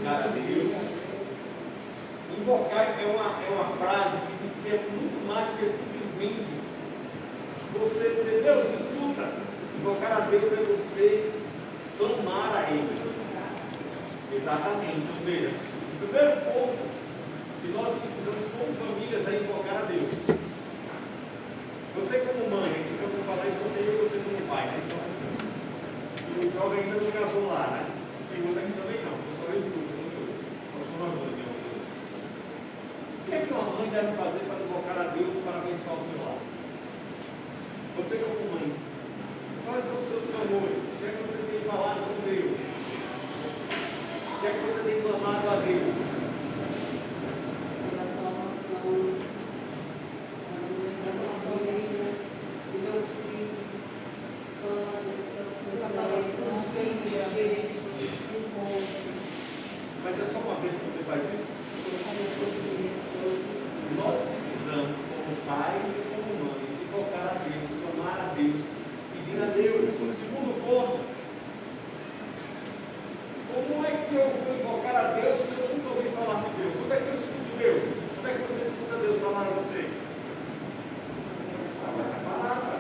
invocar a Deus. Invocar é uma frase que diz que é muito mais do que simplesmente você dizer, Deus, me escuta. Invocar a Deus é você clamar a Ele. Exatamente. Ou seja, o primeiro ponto que nós precisamos como famílias é invocar a Deus. Você como mãe, então eu vou falar isso até eu e você como pai, né? Então, o jovem ainda não casou lá, né? Tem outra aqui também não, eu só eu escuto, não sou uma mãe. O que é que uma mãe deve fazer para invocar a Deus para abençoar o seu lar? Você como mãe, quais são os seus clamores? O que é que você tem falado com Deus? O que é que você tem clamado a Deus? Mas é só uma vez que você faz isso? Nós precisamos, como pais e como mães, invocar a Deus, clamar a Deus, pedir a Deus. Segundo ponto, como é que eu vou invocar a Deus se eu nunca ouvi falar de Deus? Onde é que eu escuto Deus? Onde é que você escuta Deus falar a você? A palavra.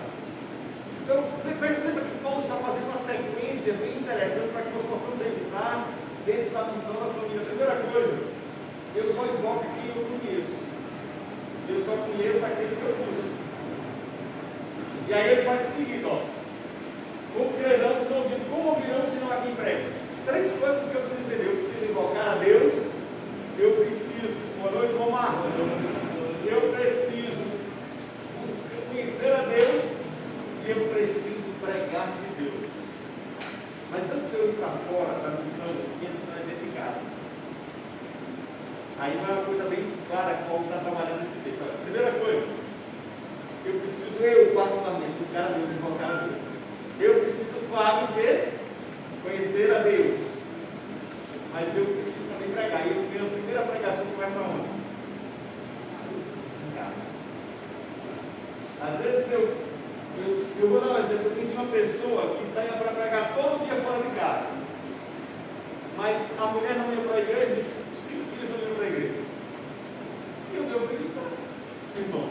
Então, você perceba que Paulo está fazendo uma sequência bem interessante para que nós possamos meditar dentro da missão da família. Primeira coisa, eu só invoco quem eu conheço. Eu só conheço aquele que eu busco. E aí ele faz o seguinte, ó. Como crerão, se não ouvindo, como ouvirão se não há quem pregue? Três coisas que eu preciso entender. Eu preciso invocar a Deus. Eu preciso, boa noite, Omar. Eu preciso conhecer a Deus. E eu preciso pregar de Deus. Mas antes de eu ir para fora da missão, minha missão é dentro de casa. Aí vai uma coisa bem clara que Paulo está trabalhando nesse texto. Olha, primeira coisa, eu preciso, particularmente, buscar a Deus, invocar a Deus. Eu preciso, Fábio, conhecer a Deus. Mas eu preciso também pregar. E a primeira pregação começa onde? Em casa. Às vezes eu vou dar um exemplo. Eu conheci uma pessoa que saía para pregar todo dia fora de casa. Mas a mulher não ia para a igreja, os 5 filhos não iam para a igreja. E o meu filho está, irmão.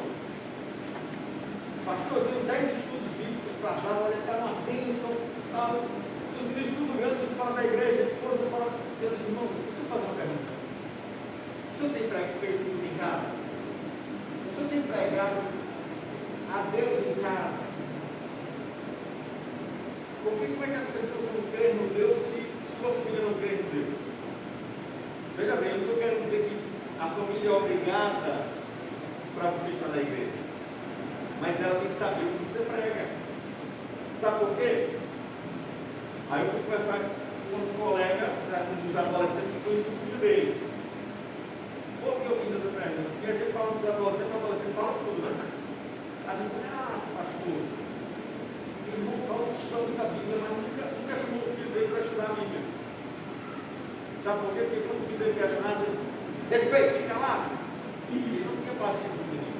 Pastor, eu tenho 10 estudos bíblicos para dar, olha, está uma bênção. Eu tenho estudo grande, eu falo da igreja, a esposa fala, Deus, irmão, deixa eu fazer uma pergunta. O senhor tem feito tudo em casa? O senhor tem pregado a Deus em casa? Porque como é que as pessoas não creem no Deus se sua família não crê no Deus? Veja bem, eu não estou querendo dizer que a família é obrigada para você estar na igreja. Mas ela tem que saber o que você prega. Sabe por quê? Aí eu fui conversar com um colega dos adolescentes que conhece o filho dele. Por que eu fiz essa pergunta? Porque a gente fala dos adolescentes, o adolescente fala tudo, né? A gente diz, pastor, ele não fala estudar muita Bíblia, mas nunca chamou o filho dele para estudar a Bíblia. Sabe por quê? Porque quando o filho dele questionado, ele disse, respeito, fica lá. E ele não tinha paciência com ele.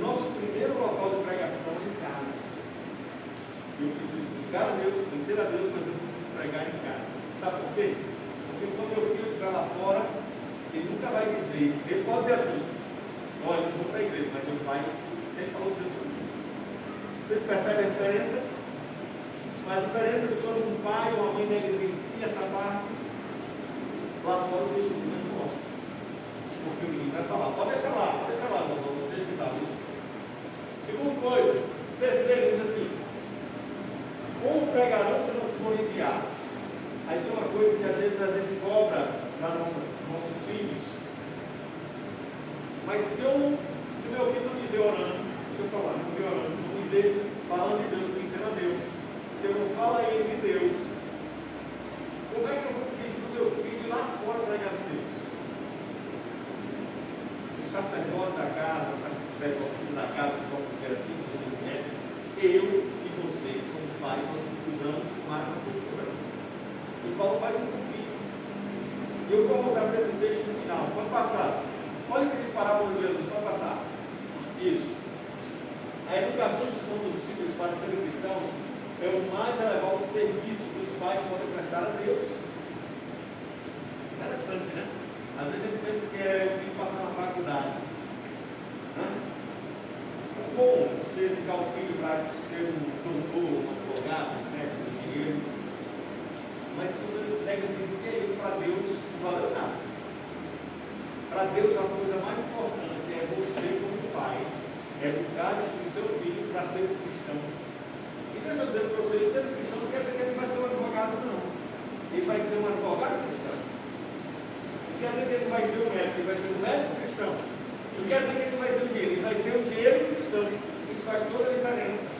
Nosso primeiro local de pregação é em casa. Eu preciso buscar a Deus, conhecer a Deus, mas eu preciso pregar em casa. Sabe por quê? Porque quando meu filho estiver lá fora, ele nunca vai dizer, ele pode dizer assim, olha, eu não vou para a igreja, mas meu pai sempre falou disso. Vocês percebem a diferença? A diferença de quando um pai ou uma mãe negligencia essa parte, lá fora eu deixo o menino fora. Porque o menino vai falar, pode deixar lá, não deixa que está ali. Segunda coisa, terceiro, diz assim, como pregarão se não for enviado? Aí tem uma coisa que às vezes a gente cobra para nossos filhos. Mas se meu filho não me vê orando, deixa eu falar, não me vê orando, não me vê falando de Deus, conhecendo a Deus, se eu não falo a ele de Deus, como é que eu vou pedir para o meu filho lá fora pregar de Deus? O sacerdote da casa, o sacerdote da casa, o nosso imperativo, vocês querem, eu e você, que somos pais, nós precisamos tomar essa postura. E Paulo faz um convite. Eu vou voltar para esse texto no final. Pode passar. Olha que eles parábolas de Jesus. Pode passar. Isso. A educação e instrução dos filhos para serem cristãos é o mais elevado serviço que os pais podem prestar a Deus. Interessante, né? Às vezes a gente pensa que é o filho passar na faculdade. Né? É bom você educar o filho para ser um doutor, um advogado, um engenheiro. Mas se você negligencia isso para Deus, não valeu nada. Para Deus, a coisa mais importante é você, como pai, educar o seu filho para ser um cristão. E deixa eu dizer para vocês, ser um cristão não quer dizer que ele vai ser um advogado, não. Ele vai ser um advogado cristão. Não quer dizer que ele vai ser um médico, ele vai ser um médico cristão. Não quer dizer que ele vai ser um dinheiro, ele vai ser um dinheiro cristão. Isso faz toda a diferença.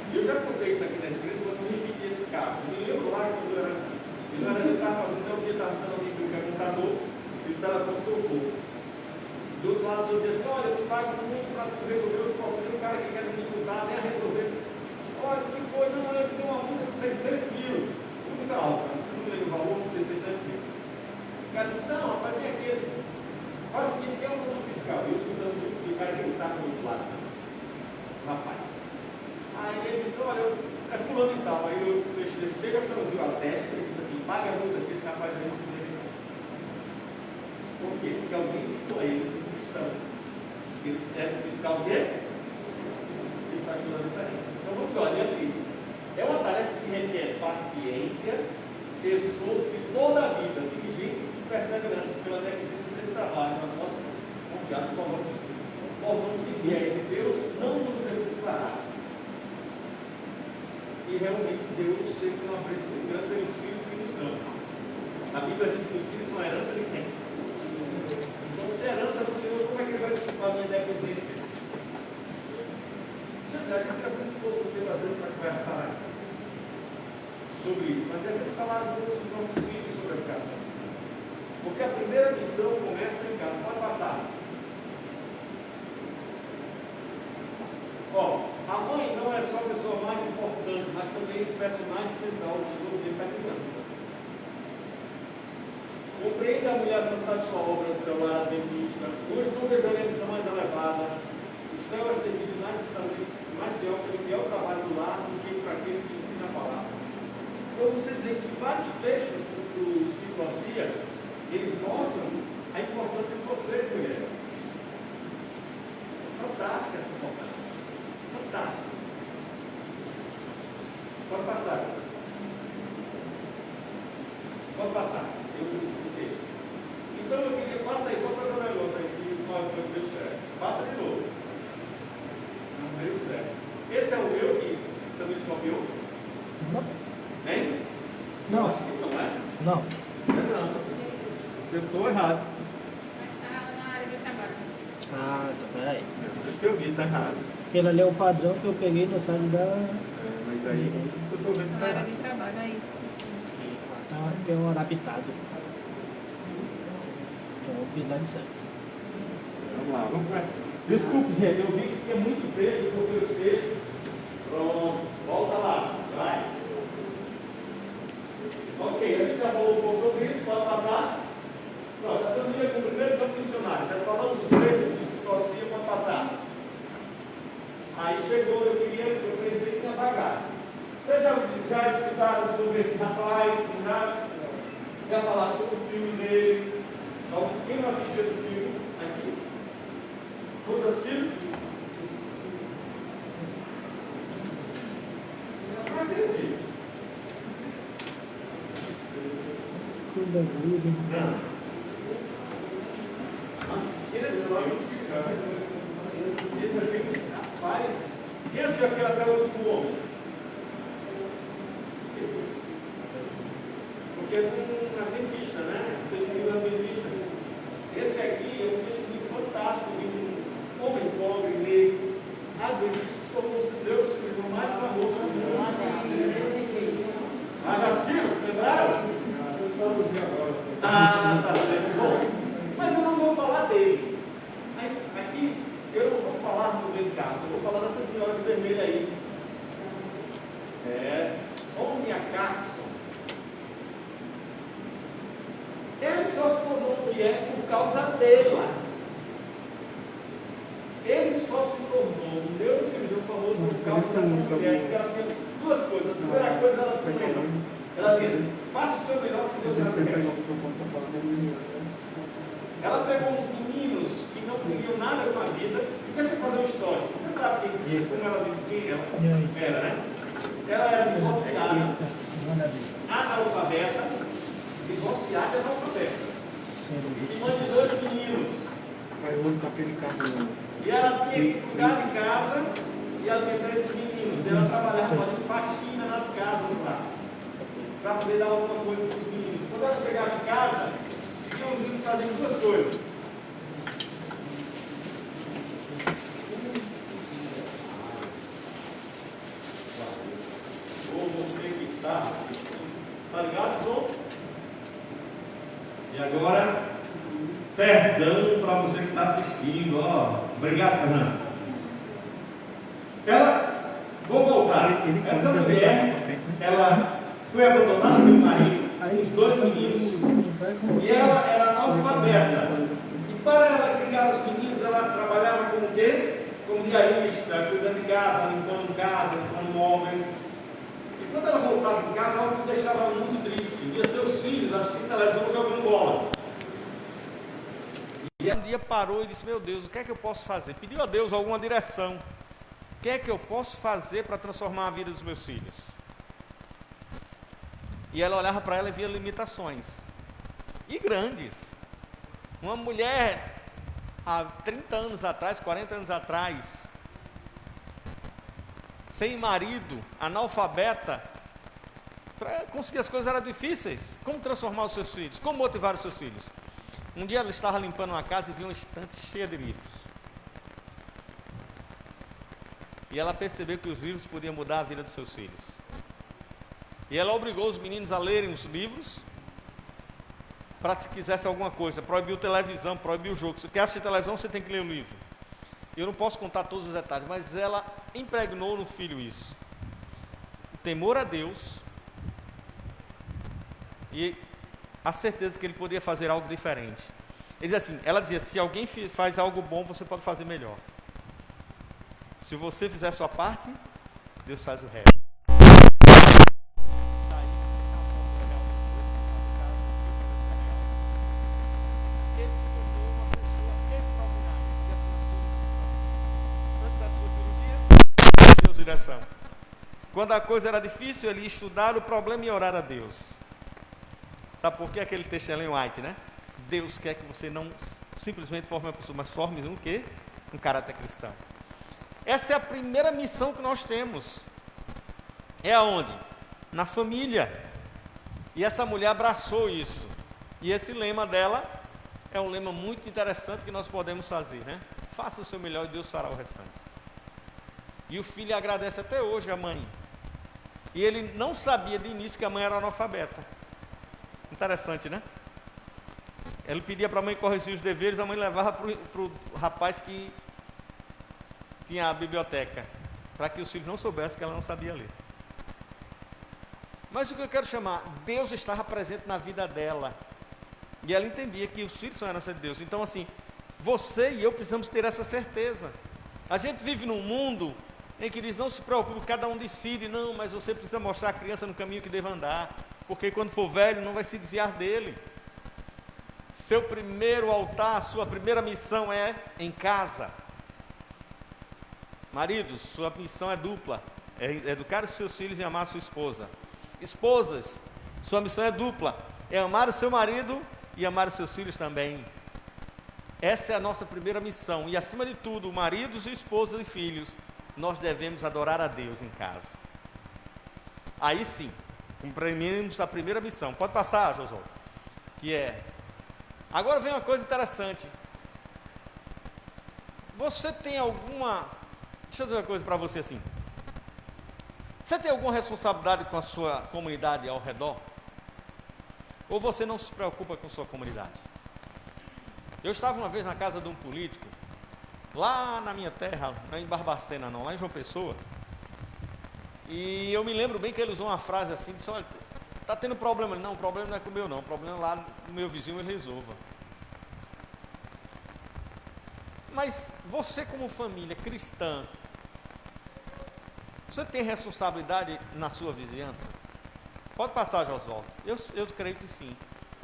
Eu já contei isso aqui na escrita, quando eu repeti esse caso. Eu me lembro lá quando eu estava fazendo, um dia estava fazendo alguém que é contador, e o telefone tocou. Do outro lado, eu disse assim: olha, tu paga muito para resolver os problemas, o cara que quer me contar, nem a resolver. Olha, o que foi? Não, eu tenho uma multa de 600 mil. Muito alta, não me lembro o valor, não sei 600 mil. O cara disse: não, rapaz, vem aqui. Ele disse: faz o seguinte, que é um nome fiscal. Eu escutando muito, e o cara que está do outro lado. Rapaz. Aí ele disse: olha, é fulano e tal. Aí eu fechei, chega, franziu a testa, ele disse assim: paga a multa aqui, esse rapaz aí não se deve. Por quê? Porque alguém ensinou eles em cristão. Eles servem fiscal o quê? Isso faz toda a diferença. Então vamos olhar aqui. É uma tarefa que requer paciência, pessoas de toda a vida, dirigir e perseverando pela negligência desse trabalho. Nós posso confiar que formamos de fiéis e Deus não nos desamparará. E realmente Deus sempre tem uma apreço muito grande pelos filhos que nos dão. A Bíblia diz que os filhos são a herança de quem? Então, se é herança do Senhor, como é que ele vai desculpar a minha negligência? A gente fica muito pouco tempo, às vezes, para conversar sobre isso, mas devemos falar muito dos nossos filhos sobre a educação. Porque a primeira missão começa em casa. Pode passar. Ó, a mãe não é só a pessoa mais importante, mas também o personagem central do desenvolvimento da criança. Compreenda a humilhação da sua obra no seu lar adventista, os números da eleição mais elevada, o céu é servido mais fiel pelo fiel trabalho do lar do que para aquele que ensina a palavra. Então você dizer que vários textos do Espírito Auxília, eles mostram a importância de vocês, mulheres. Fantástica essa importância. Fantástico. Pode passar. Pode passar. Então eu queria passar aí só para dar um negócio aí, se não deu certo. Passa de novo. Não deu certo. Esse é o meu que também copiou? Não. Hein? Não. Acho que não é? Não. Não. Eu estou errado. Está na área de trabalho. Ah, então peraí. Por isso que eu vi, está errado. Aquele ali é o padrão que eu peguei no site da. Mas aí eu estou vendo que Na está área errado. de trabalho aí. Então tem um adaptado. Que é o pilar de sangue. Vamos lá, vamos para. Desculpe, gente, eu vi que tinha muito texto, porque os textos. Pronto, volta lá, vai. Ok, a gente já falou um pouco sobre isso, pode passar. Pronto, a família com o primeiro campo missionário, já falamos os textos de Torcia, pode passar. Aí chegou, eu pensei que ia pagar. Vocês já escutaram sobre esse rapaz? Já falaram sobre o filme dele? Então, quem não assistiu esse filme aqui? Todos assistiram? Não acredito. Cuida vida. Não. Assistiram esse filme? Esse filme, rapaz. Quem assistiu aquele até o último homem? Porque é um adventista, né? Um testemunho adventista. Esse aqui é um testemunho fantástico de um homem pobre, negro, adventista, que tornou-se Deus, o irmão mais famoso do mundo. Mas assistiram? Se lembraram? Ah, tá certo. Bom, mas eu não vou falar dele. Aqui eu não vou falar do bem caso, eu vou falar dessa senhora de vermelho aí. Sonia Carson. Ele só se tornou o que é por causa dela. Ele só se tornou um neurocirurgião famoso por causa dessa mulher, porque ela tinha duas coisas. A primeira coisa, ela tinha ela dizia, faça o seu melhor que Deus sabe quer. Ela pegou uns meninos que não queriam nada com a vida, e deixa eu fazer uma história. Você sabe como ela era, né? Ela era divorciada, analfabeta, divorciada e analfabeta. E mãe de dois meninos. E ela tinha que cuidar de casa, e ela tinha 3 meninos. E ela trabalhava fazendo faxina nas casas lá, para poder dar alguma coisa para os meninos. Quando ela chegava em casa, tinha os meninos fazendo 2 coisas. Ou você que está ligado, João? E agora, perdão para você que está assistindo. Obrigado, Fernando. Vou voltar. Essa mulher, ela foi abandonada pelo marido, os 2 meninos, e ela era analfabeta. E para ela criar os meninos, ela trabalhava como o quê? Como diarista, cuidando de casa, limpando móveis. E quando ela voltava em casa, ela me deixava muito triste. Via seus filhos assistindo televisão jogando bola. E um dia parou e disse: meu Deus, o que é que eu posso fazer? Pediu a Deus alguma direção. O que é que eu posso fazer para transformar a vida dos meus filhos? E ela olhava para ela e via limitações. E grandes. Uma mulher, há 30 anos atrás, 40 anos atrás, sem marido, analfabeta, para conseguir as coisas eram difíceis. Como transformar os seus filhos? Como motivar os seus filhos? Um dia ela estava limpando uma casa e viu uma estante cheia de livros. E ela percebeu que os livros podiam mudar a vida dos seus filhos. E ela obrigou os meninos a lerem os livros, para se quisesse alguma coisa. Proibiu televisão, proibiu o jogo. Se você quer assistir televisão, você tem que ler o livro. Eu não posso contar todos os detalhes, mas ela impregnou no filho isso. O temor a Deus e a certeza que ele poderia fazer algo diferente. Ela dizia, se alguém faz algo bom, você pode fazer melhor. Se você fizer a sua parte, Deus faz o resto. Ele se tornou uma pessoa extraordinária. Antes das suas cirurgias, Deus direção. Quando a coisa era difícil, ele ia estudar o problema e orar a Deus. Sabe por que aquele texto de Ellen White, né? Deus quer que você não simplesmente forme uma pessoa, mas forme um quê? Um caráter cristão. Essa é a primeira missão que nós temos. É aonde? Na família. E essa mulher abraçou isso. E esse lema dela é um lema muito interessante que nós podemos fazer, né? Faça o seu melhor e Deus fará o restante. E o filho agradece até hoje a mãe. E ele não sabia de início que a mãe era analfabeta. Interessante, né? Ele pedia para a mãe corrigir os deveres, a mãe levava para o rapaz que tinha a biblioteca, para que os filhos não soubessem que ela não sabia ler. Mas o que eu quero chamar, Deus estava presente na vida dela, e ela entendia que os filhos são herança de Deus. Então assim, você e eu precisamos ter essa certeza. A gente vive num mundo em que diz, não se preocupe, cada um decide, não, mas você precisa mostrar a criança no caminho que deve andar, porque quando for velho não vai se desviar dele. Seu primeiro altar, sua primeira missão é em casa. Maridos, sua missão é dupla, é educar os seus filhos e amar a sua esposa. Esposas, sua missão é dupla, é amar o seu marido e amar os seus filhos também. Essa é a nossa primeira missão. E acima de tudo, maridos e esposas e filhos, nós devemos adorar a Deus em casa. Aí sim, cumprimos a primeira missão. Pode passar, Josué. Que é... Agora vem uma coisa interessante. Você tem alguma... Deixa eu dizer uma coisa para você assim. Você tem alguma responsabilidade com a sua comunidade ao redor? Ou você não se preocupa com sua comunidade? Eu estava uma vez na casa de um político, lá na minha terra, não é em Barbacena não, lá em João Pessoa. E eu me lembro bem que ele usou uma frase assim, disse, olha, está tendo problema. Não, o problema não é com o meu não, o problema lá no meu vizinho ele resolva. Mas você como família cristã, você tem responsabilidade na sua vizinhança? Pode passar, Josualdo. Eu creio que sim.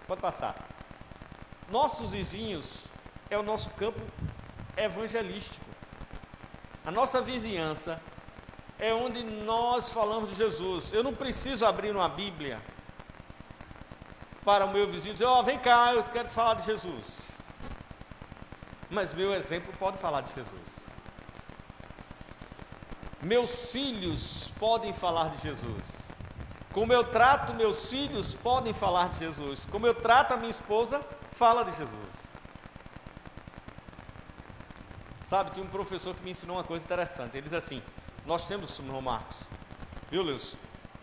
Pode passar. Nossos vizinhos é o nosso campo evangelístico. A nossa vizinhança é onde nós falamos de Jesus. Eu não preciso abrir uma Bíblia para o meu vizinho dizer, vem cá, eu quero falar de Jesus. Mas meu exemplo pode falar de Jesus. Meus filhos podem falar de Jesus. Como eu trato meus filhos, podem falar de Jesus. Como eu trato a minha esposa, fala de Jesus. Sabe, tinha um professor que me ensinou uma coisa interessante. Ele diz assim, nós temos, irmão Marcos, viu, Lewis,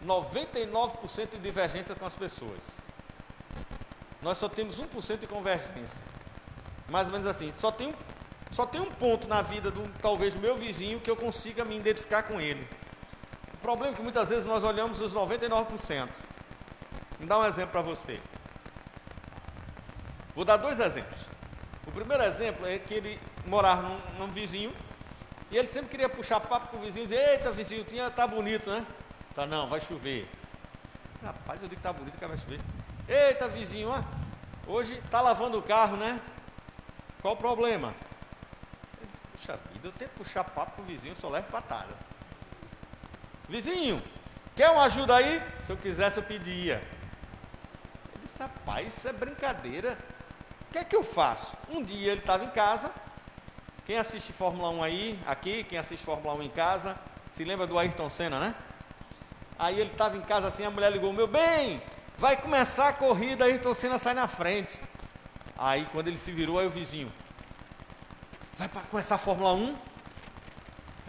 99% de divergência com as pessoas. Nós só temos 1% de convergência. Mais ou menos assim, só tem um ponto na vida, talvez, do meu vizinho, que eu consiga me identificar com ele. O problema é que muitas vezes nós olhamos os 99%. Vou dar um exemplo para você. Vou dar 2 exemplos. O primeiro exemplo é que ele morava num vizinho, e ele sempre queria puxar papo com o vizinho, e dizer, eita vizinho, tá bonito, né? Tá, não, vai chover. Rapaz, eu digo que tá bonito, que vai chover. Eita vizinho, hoje tá lavando o carro, né? Qual o problema? Ele disse, puxa vida, eu tento puxar papo com o vizinho, só levo patada. Vizinho, quer uma ajuda aí? Se eu quisesse, eu pedia. Ele disse, rapaz, isso é brincadeira. O que é que eu faço? Um dia ele estava em casa. Quem assiste Fórmula 1 aí, aqui, quem assiste Fórmula 1 em casa, se lembra do Ayrton Senna, né? Aí ele estava em casa assim, a mulher ligou, meu bem, vai começar a corrida, Ayrton Senna sai na frente. Aí quando ele se virou, aí o vizinho, vai começar a Fórmula 1? Aí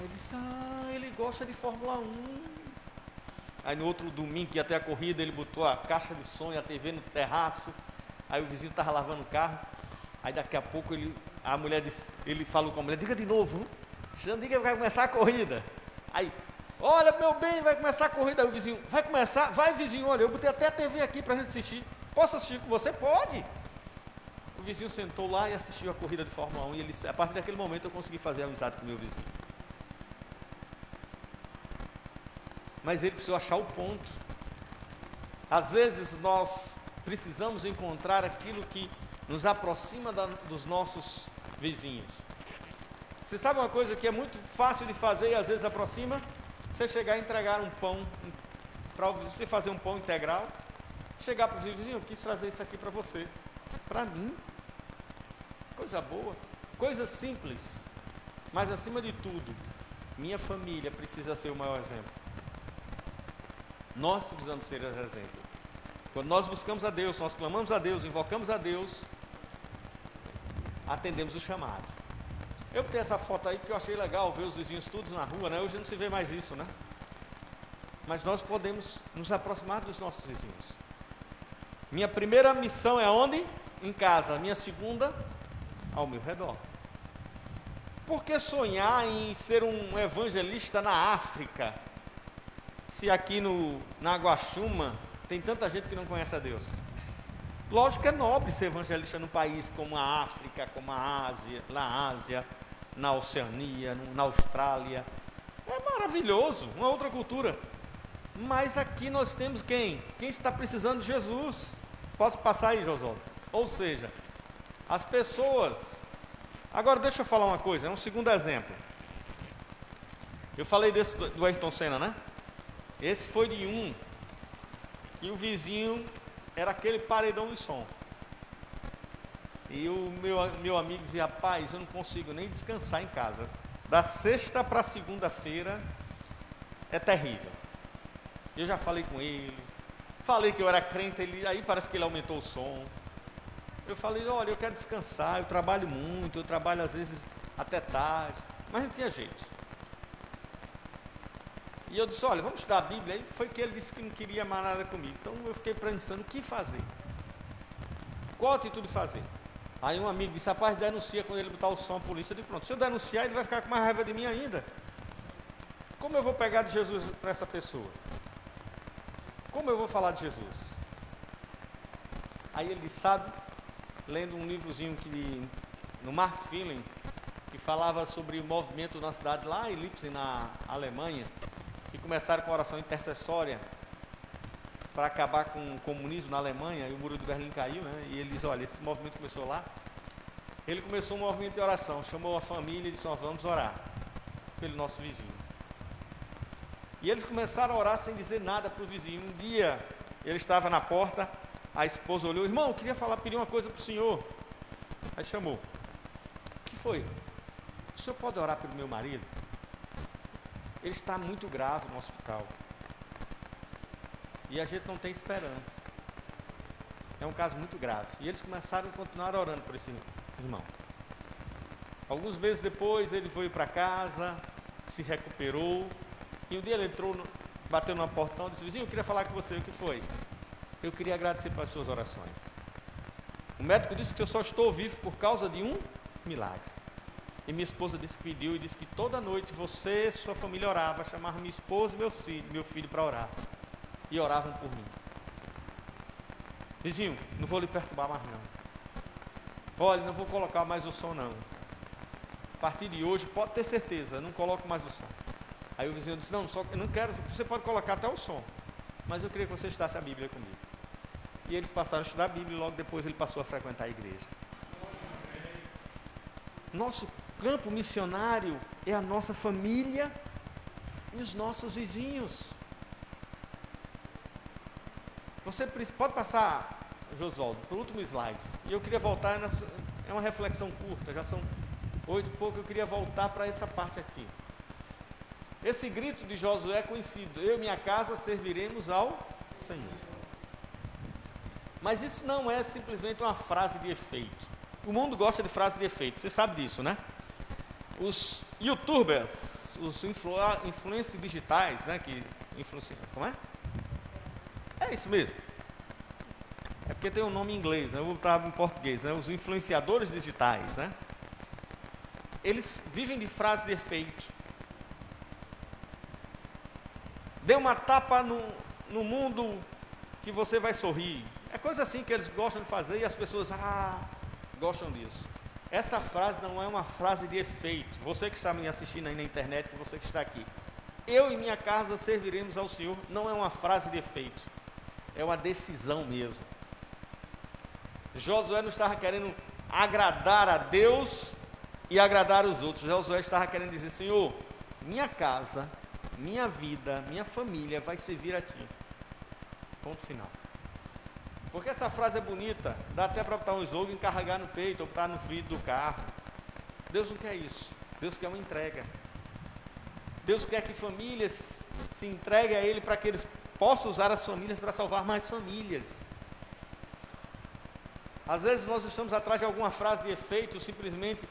ele disse, ele gosta de Fórmula 1. Aí no outro domingo, que ia ter a corrida, ele botou a caixa de som e a TV no terraço. Aí o vizinho estava lavando o carro. Aí daqui a pouco a mulher disse, ele falou com a mulher, diga de novo, diga que vai começar a corrida. Aí, olha meu bem, vai começar a corrida. Aí o vizinho, vai começar? Vai vizinho, olha, eu botei até a TV aqui para a gente assistir. Posso assistir com você? Pode. O vizinho sentou lá e assistiu a corrida de Fórmula 1 e ele, a partir daquele momento eu consegui fazer amizade com o meu vizinho. Mas ele precisou achar o ponto. Às vezes nós precisamos encontrar aquilo que nos aproxima dos nossos vizinhos. Você sabe uma coisa que é muito fácil de fazer e às vezes aproxima? Você chegar e entregar um pão, para você fazer um pão integral, chegar para o vizinho, eu quis trazer isso aqui para você. Para mim, coisa boa, coisa simples, mas acima de tudo, minha família precisa ser o maior exemplo. Nós precisamos ser esse exemplo. Quando nós buscamos a Deus, nós clamamos a Deus, invocamos a Deus, atendemos o chamado. Eu botei essa foto aí porque eu achei legal ver os vizinhos todos na rua, né? Hoje não se vê mais isso, né? Mas nós podemos nos aproximar dos nossos vizinhos. Minha primeira missão é onde? Em casa. Minha segunda, ao meu redor. Por que sonhar em ser um evangelista na África, se aqui na Guaxuma tem tanta gente que não conhece a Deus? Lógico que é nobre ser evangelista num país como a África, como a Ásia, na Ásia, na Oceania, na Austrália. É maravilhoso, uma outra cultura. Mas aqui nós temos quem? Quem está precisando de Jesus. Posso passar aí, Josualdo? Ou seja, as pessoas... Agora deixa eu falar uma coisa, é um segundo exemplo. Eu falei desse do Ayrton Senna, né? Esse foi de um, e o vizinho era aquele paredão de som. E o meu amigo dizia, rapaz, eu não consigo nem descansar em casa. Da sexta para segunda-feira é terrível. Eu já falei com ele, falei que eu era crente, aí parece que ele aumentou o som. Eu falei, olha, eu quero descansar, eu trabalho muito, eu trabalho às vezes até tarde, mas não tinha jeito. E eu disse, olha, vamos estudar a Bíblia. Aí foi que ele disse que não queria mais nada comigo. Então eu fiquei pensando o que fazer. Qual atitude fazer? Aí um amigo disse, rapaz, denuncia quando ele botar o som à polícia. Eu disse, pronto, se eu denunciar, ele vai ficar com mais raiva de mim ainda. Como eu vou pegar de Jesus para essa pessoa? Como eu vou falar de Jesus? Aí ele disse, sabe, lendo um livrozinho no Mark Filling, que falava sobre o movimento na cidade lá em Leipzig, na Alemanha, que começaram com a oração intercessória para acabar com o comunismo na Alemanha, e o muro de Berlim caiu, né? E ele diz, olha, esse movimento começou lá. Ele começou um movimento de oração, chamou a família e disse, nós vamos orar pelo nosso vizinho. E eles começaram a orar sem dizer nada para o vizinho. Um dia, ele estava na porta, a esposa olhou, irmão, eu queria pedir uma coisa para o senhor. Aí chamou. O que foi? O senhor pode orar pelo meu marido? Ele está muito grave no hospital. E a gente não tem esperança. É um caso muito grave. E eles começaram a continuar orando por esse irmão. Alguns meses depois, ele foi para casa, se recuperou. E um dia ele entrou, bateu no portão e disse, vizinho, eu queria falar com você. O que foi? Eu queria agradecer pelas suas orações. O médico disse que eu só estou vivo por causa de um milagre. E minha esposa disse que pediu e disse que toda noite você e sua família orava, chamava minha esposa e meu filho para orar. E oravam por mim. Vizinho, não vou lhe perturbar mais não. Olha, não vou colocar mais o som não. A partir de hoje, pode ter certeza, não coloco mais o som. Aí o vizinho disse, não, só eu não quero, você pode colocar até o som, mas eu queria que você estudasse a Bíblia comigo. E eles passaram a estudar a Bíblia e logo depois ele passou a frequentar a igreja. Nosso campo missionário é a nossa família e os nossos vizinhos. Você pode passar, Josualdo, para o último slide. E eu queria voltar, é uma reflexão curta, já são 8 e pouco, eu queria voltar para essa parte aqui. Esse grito de Josué é conhecido, eu e minha casa serviremos ao Senhor. Mas isso não é simplesmente uma frase de efeito. O mundo gosta de frase de efeito, você sabe disso, né? Os youtubers, os influencers digitais, né? Que influenciam, como é? É isso mesmo. É porque tem um nome em inglês, né? Eu vou botar em português, né? Os influenciadores digitais, né? Eles vivem de frases de efeito. Dê uma tapa no mundo que você vai sorrir. É coisa assim que eles gostam de fazer e as pessoas gostam disso. Essa frase não é uma frase de efeito. Você que está me assistindo aí na internet, você que está aqui. Eu e minha casa serviremos ao Senhor, não é uma frase de efeito. É uma decisão mesmo. Josué não estava querendo agradar a Deus e agradar os outros. Josué estava querendo dizer, Senhor, minha casa, minha vida, minha família vai servir a Ti. Ponto final. Porque essa frase é bonita, dá até para botar um slogan, carregar no peito, ou botar no vidro do carro. Deus não quer isso. Deus quer uma entrega. Deus quer que famílias se entreguem a Ele para que eles possam usar as famílias para salvar mais famílias. Às vezes nós estamos atrás de alguma frase de efeito, simplesmente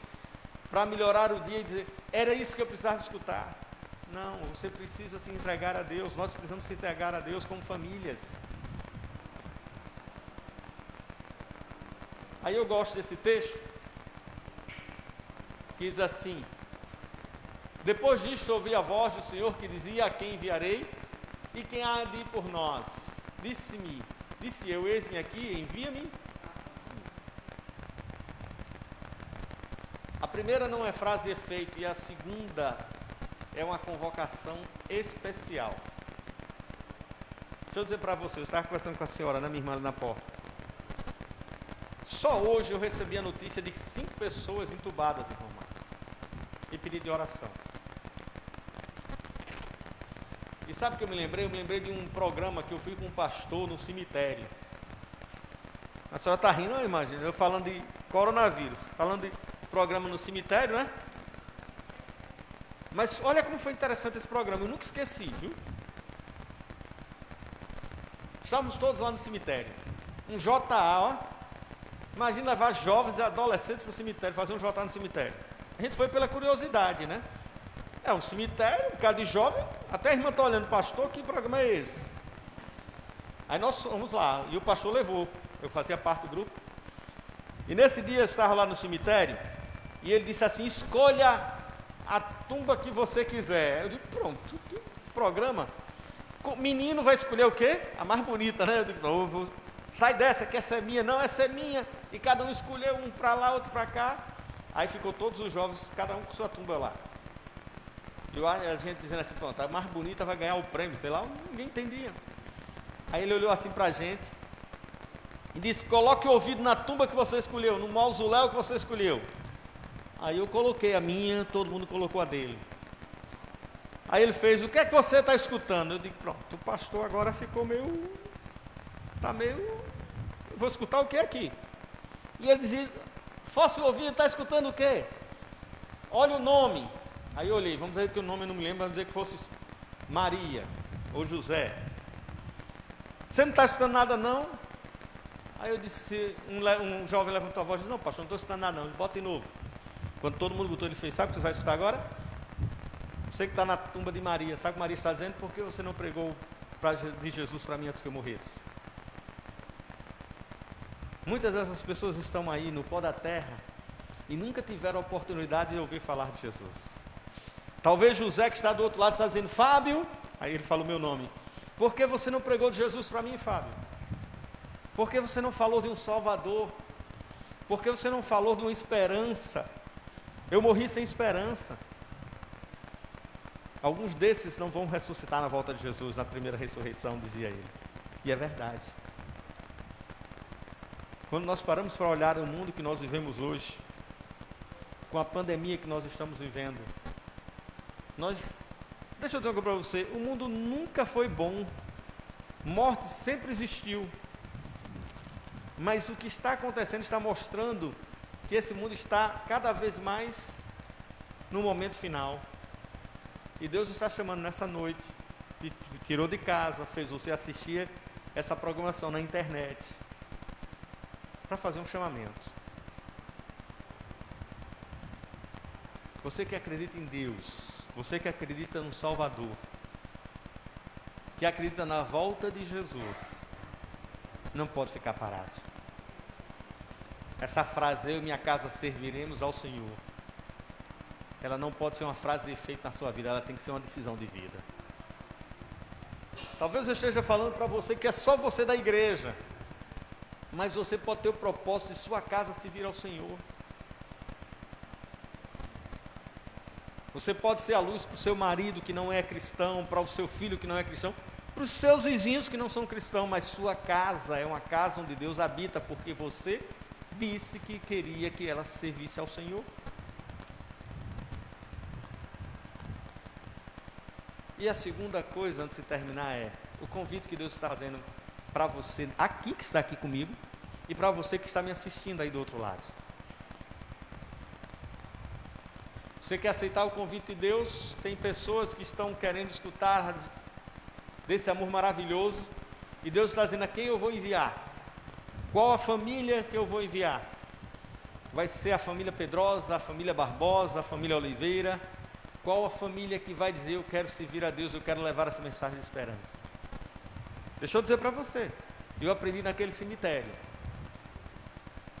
para melhorar o dia e dizer, era isso que eu precisava escutar. Não, você precisa se entregar a Deus, nós precisamos se entregar a Deus como famílias. Aí eu gosto desse texto, que diz assim, depois disto ouvi a voz do Senhor que dizia, a quem enviarei e quem há de ir por nós? Disse eu, eis-me aqui, envia-me. A primeira não é frase de efeito e a segunda é uma convocação especial. Deixa eu dizer para você, eu estava conversando com a senhora, né, minha irmã, ali na porta. Só hoje eu recebi a notícia de 5 pessoas entubadas em Palmares e pedido de oração. E sabe o que eu me lembrei? Eu me lembrei de um programa que eu fui com um pastor no cemitério. A senhora está rindo, não, imagina, eu falando de coronavírus, falando de programa no cemitério, né? Mas olha como foi interessante esse programa, eu nunca esqueci, viu? Estávamos todos lá no cemitério. Um JA, ó. Imagina levar jovens e adolescentes para o cemitério, fazer um JA no cemitério. A gente foi pela curiosidade, né? É um cemitério, um cara de jovem, até a irmã está olhando, pastor, que programa é esse? Aí nós fomos lá, e o pastor levou, eu fazia parte do grupo. E nesse dia eu estava lá no cemitério, e ele disse assim, escolha a tumba que você quiser. Eu disse, pronto, programa. O menino vai escolher o quê? A mais bonita, né? Eu disse, não, sai dessa, que essa é minha, não, essa é minha. E cada um escolheu, um para lá, outro para cá. Aí ficou todos os jovens, cada um com sua tumba lá. E a gente dizendo assim, pronto, a mais bonita vai ganhar o prêmio, sei lá, ninguém entendia. Aí ele olhou assim para a gente e disse, coloque o ouvido na tumba que você escolheu, no mausoléu que você escolheu. Aí eu coloquei a minha, todo mundo colocou a dele. Aí ele fez, o que é que você está escutando? Eu digo, pronto, o pastor agora ficou vou escutar o que aqui? E ele dizia, fosse o ouvido, está escutando o quê? Olha o nome. Aí eu olhei, vamos dizer que o nome eu não me lembro, vamos dizer que fosse Maria ou José. Você não está escutando nada não? Aí eu disse, um jovem levantou a voz e disse, não pastor, não estou escutando nada não, ele bota de novo. Quando todo mundo botou, ele fez, sabe o que você vai escutar agora? Você que está na tumba de Maria, sabe o que Maria está dizendo? Por que você não pregou de Jesus para mim antes que eu morresse? Muitas dessas pessoas estão aí no pó da terra e nunca tiveram a oportunidade de ouvir falar de Jesus. Talvez José, que está do outro lado, está dizendo, Fábio, aí ele falou meu nome, por que você não pregou de Jesus para mim, Fábio? Por que você não falou de um Salvador? Por que você não falou de uma esperança? Eu morri sem esperança. Alguns desses não vão ressuscitar na volta de Jesus, na primeira ressurreição, dizia ele. E é verdade. Quando nós paramos para olhar o mundo que nós vivemos hoje, com a pandemia que nós estamos vivendo, deixa eu dizer uma coisa para você, o mundo nunca foi bom, morte sempre existiu, mas o que está acontecendo está mostrando que esse mundo está cada vez mais no momento final, e Deus está chamando nessa noite, te tirou de casa, fez você assistir essa programação na internet, para fazer um chamamento. Você que acredita em Deus, você que acredita no Salvador, que acredita na volta de Jesus, não pode ficar parado. Essa frase, eu e minha casa serviremos ao Senhor, ela não pode ser uma frase de efeito na sua vida, ela tem que ser uma decisão de vida. Talvez eu esteja falando para você que é só você da igreja, mas você pode ter o propósito de sua casa servir ao Senhor. Você pode ser a luz para o seu marido que não é cristão, para o seu filho que não é cristão, para os seus vizinhos que não são cristãos, mas sua casa é uma casa onde Deus habita, porque você disse que queria que ela servisse ao Senhor. E a segunda coisa, antes de terminar, é o convite que Deus está fazendo para você aqui, que está aqui comigo, e para você que está me assistindo aí do outro lado. Você quer aceitar o convite de Deus? Tem pessoas que estão querendo escutar desse amor maravilhoso, e Deus está dizendo a quem eu vou enviar, qual a família que eu vou enviar. Vai ser a família Pedrosa, a família Barbosa, a família Oliveira. Qual a família que vai dizer, eu quero servir a Deus, eu quero levar essa mensagem de esperança? Deixa eu dizer para você, eu aprendi naquele cemitério.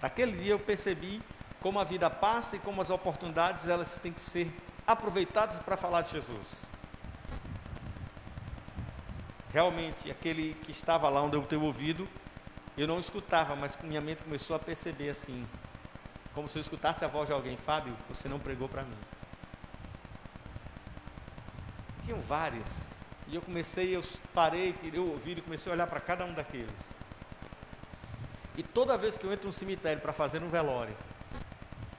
Naquele dia eu percebi como a vida passa e como as oportunidades elas têm que ser aproveitadas para falar de Jesus. Realmente, aquele que estava lá onde eu tenho ouvido, eu não escutava, mas minha mente começou a perceber assim, como se eu escutasse a voz de alguém, Fábio, você não pregou para mim. Tinham vários, e eu parei, tirei o ouvido e comecei a olhar para cada um daqueles. E toda vez que eu entro no cemitério para fazer um velório,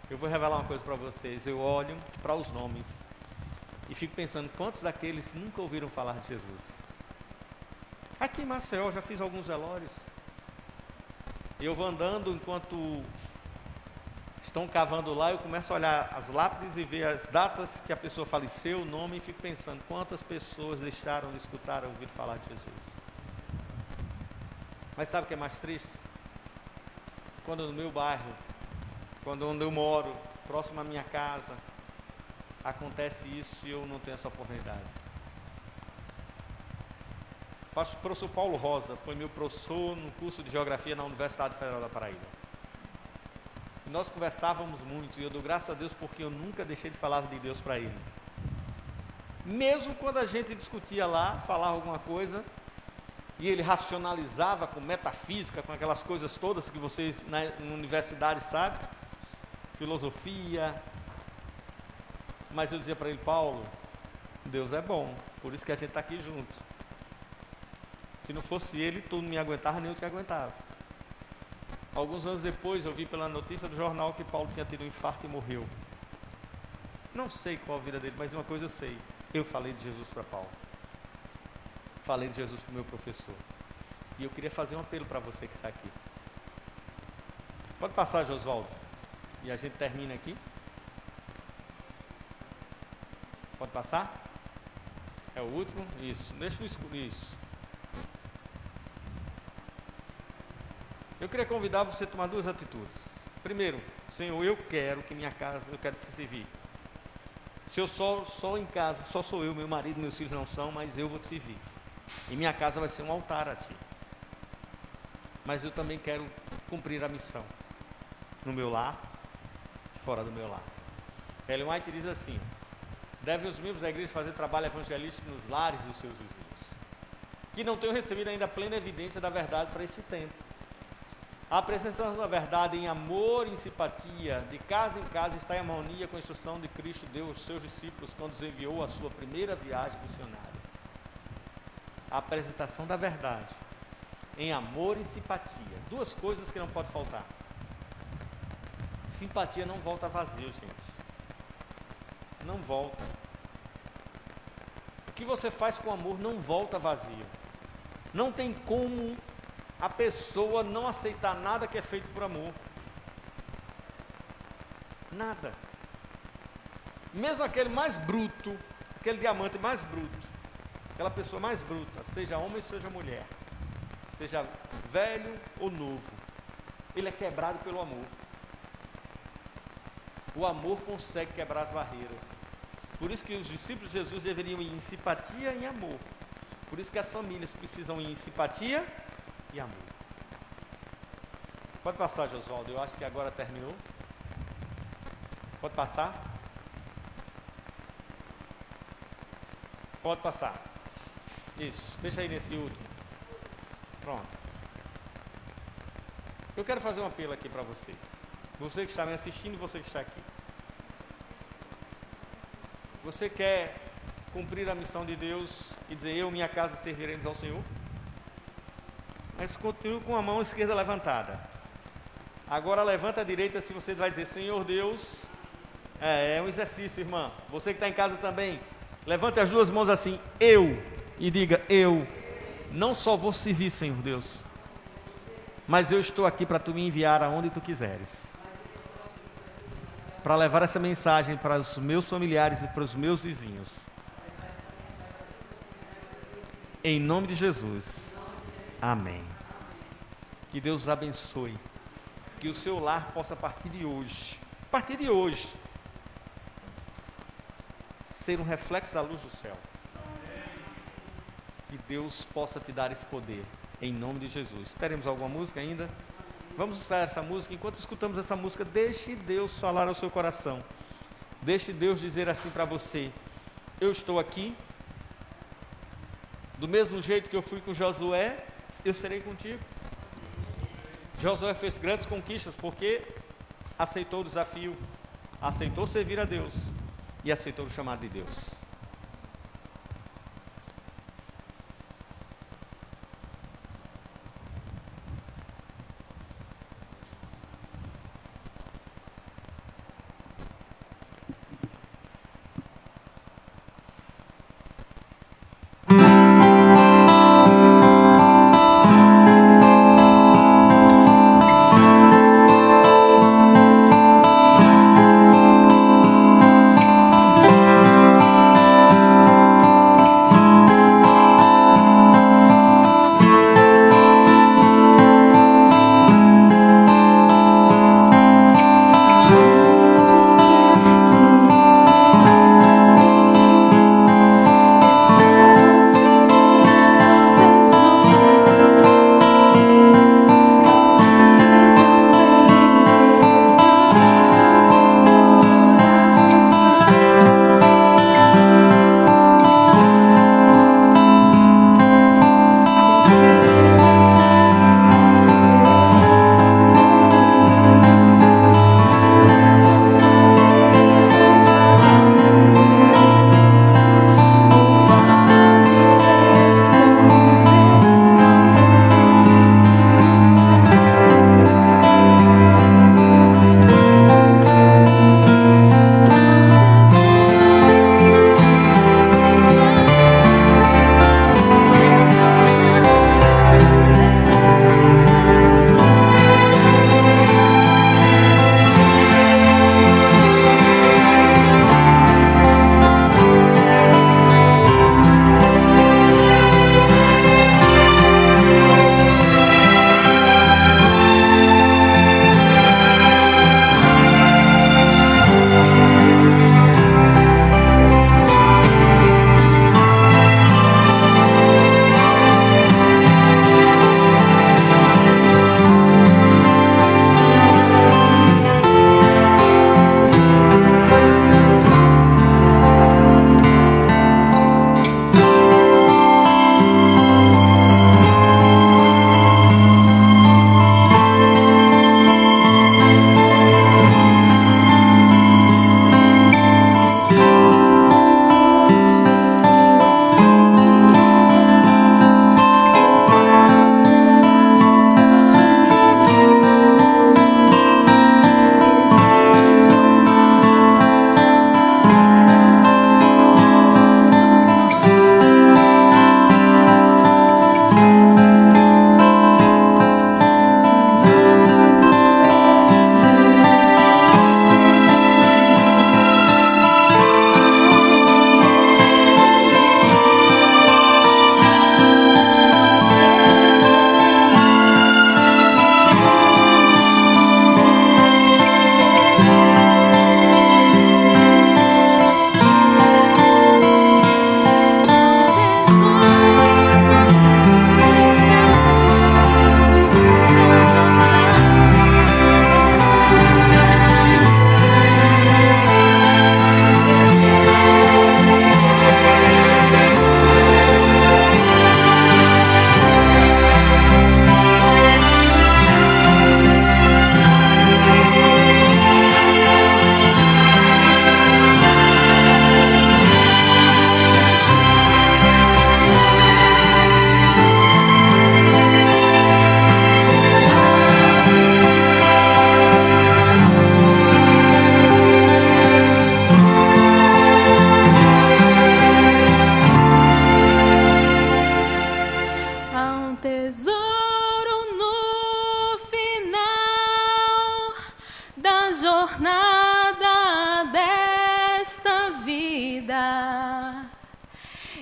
eu vou revelar uma coisa para vocês, eu olho para os nomes e fico pensando, quantos daqueles nunca ouviram falar de Jesus? Aqui em Maceió, já fiz alguns velórios, eu vou andando enquanto estão cavando lá, eu começo a olhar as lápides e ver as datas que a pessoa faleceu, o nome, e fico pensando, quantas pessoas deixaram de escutar ou ouvir falar de Jesus? Mas sabe o que é mais triste? Quando no meu bairro, quando onde eu moro, próximo à minha casa, acontece isso e eu não tenho essa oportunidade. O professor Paulo Rosa foi meu professor no curso de Geografia na Universidade Federal da Paraíba. E nós conversávamos muito, e eu dou graças a Deus porque eu nunca deixei de falar de Deus para ele. Mesmo quando a gente discutia lá, falava alguma coisa, e ele racionalizava com metafísica, com aquelas coisas todas que vocês na universidade sabem, filosofia. Mas eu dizia para ele: Paulo, Deus é bom, por isso que a gente está aqui junto. Se não fosse ele, tu não me aguentava, nem eu te aguentava. Alguns anos depois, eu vi pela notícia do jornal que Paulo tinha tido um infarto e morreu. Não sei qual a vida dele, mas uma coisa eu sei: eu falei de Jesus para Paulo, falei de Jesus para o meu professor. E eu queria fazer um apelo para você que está aqui. Pode passar, Josvaldo, e a gente termina aqui. Pode passar? É o último? Isso, deixa no escuro, isso. Eu queria convidar você a tomar duas atitudes. Primeiro: Senhor, eu quero que minha casa, eu quero te servir. Se eu só em casa, só sou eu, meu marido, meus filhos não são, mas eu vou te servir. E minha casa vai ser um altar a ti. Mas eu também quero cumprir a missão, no meu lar, fora do meu lar. Ellen White diz assim: devem os membros da igreja fazer trabalho evangelístico nos lares dos seus vizinhos, que não tenham recebido ainda plena evidência da verdade para este tempo. A apresentação da verdade em amor e em simpatia, de casa em casa, está em harmonia com a instrução de Cristo deu aos seus discípulos quando os enviou à sua primeira viagem missionária. A apresentação da verdade em amor e simpatia, duas coisas que não pode faltar. Simpatia não volta vazio, gente. Não volta. O que você faz com amor não volta vazio. Não tem como a pessoa não aceitar nada que é feito por amor. Nada. Mesmo aquele mais bruto, aquele diamante mais bruto, aquela pessoa mais bruta, seja homem, seja mulher, seja velho ou novo, ele é quebrado pelo amor. O amor consegue quebrar as barreiras. Por isso que os discípulos de Jesus deveriam ir em simpatia e em amor. Por isso que as famílias precisam ir em simpatia e amor. Pode passar, Josvaldo, eu acho que agora terminou. Pode passar? Pode passar. Isso, deixa aí nesse último. Pronto. Eu quero fazer um apelo aqui para vocês. Você que está me assistindo e você que está aqui. Você quer cumprir a missão de Deus e dizer: eu e minha casa serviremos ao Senhor? Mas continue com a mão esquerda levantada. Agora levanta a direita se você vai dizer: Senhor Deus. É um exercício, irmã. Você que está em casa também, levante as duas mãos assim: eu. E diga: eu não só vou servir, Senhor Deus, mas eu estou aqui para tu me enviar aonde tu quiseres, para levar essa mensagem para os meus familiares e para os meus vizinhos. Em nome de Jesus. Amém. Que Deus os abençoe. Que o seu lar possa, a partir de hoje, ser um reflexo da luz do céu. Que Deus possa te dar esse poder, em nome de Jesus. Teremos alguma música ainda? Vamos escutar essa música. Enquanto escutamos essa música, deixe Deus falar ao seu coração. Deixe Deus dizer assim para você: eu estou aqui. Do mesmo jeito que eu fui com Josué, eu serei contigo. Josué fez grandes conquistas porque aceitou o desafio, aceitou servir a Deus e aceitou o chamado de Deus.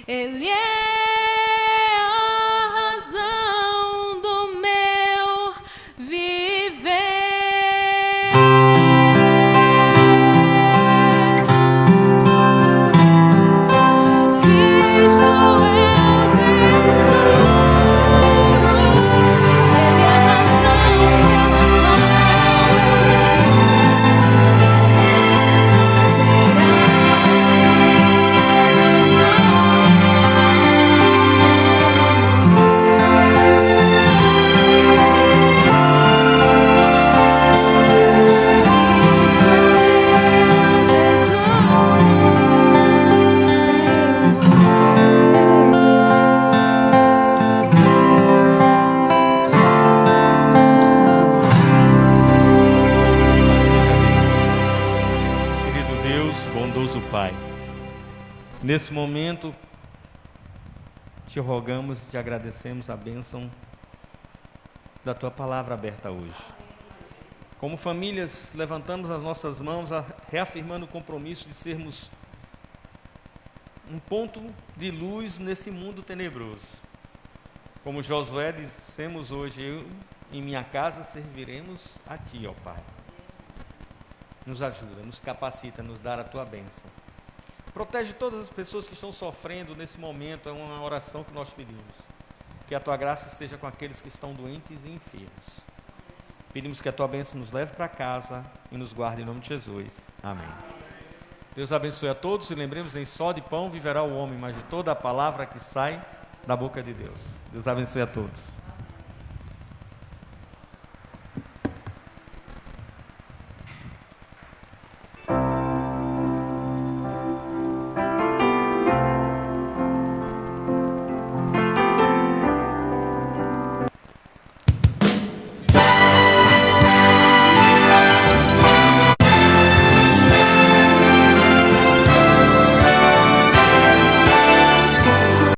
Ele é a razão do meu viver. Cristo é o tesouro, Ele é a razão pela Querido Deus, bondoso Pai, nesse momento te rogamos, te agradecemos a bênção da tua palavra aberta hoje. Como famílias, levantamos as nossas mãos, reafirmando o compromisso de sermos um ponto de luz nesse mundo tenebroso. Como Josué dissemos hoje, eu em minha casa serviremos a ti, ó Pai. Nos ajuda, nos capacita, nos dá a tua bênção. Protege todas as pessoas que estão sofrendo nesse momento, é uma oração que nós pedimos. Que a tua graça esteja com aqueles que estão doentes e enfermos. Pedimos que a tua bênção nos leve para casa e nos guarde em nome de Jesus. Amém. Deus abençoe a todos e lembremos, nem só de pão viverá o homem, mas de toda a palavra que sai da boca de Deus. Deus abençoe a todos.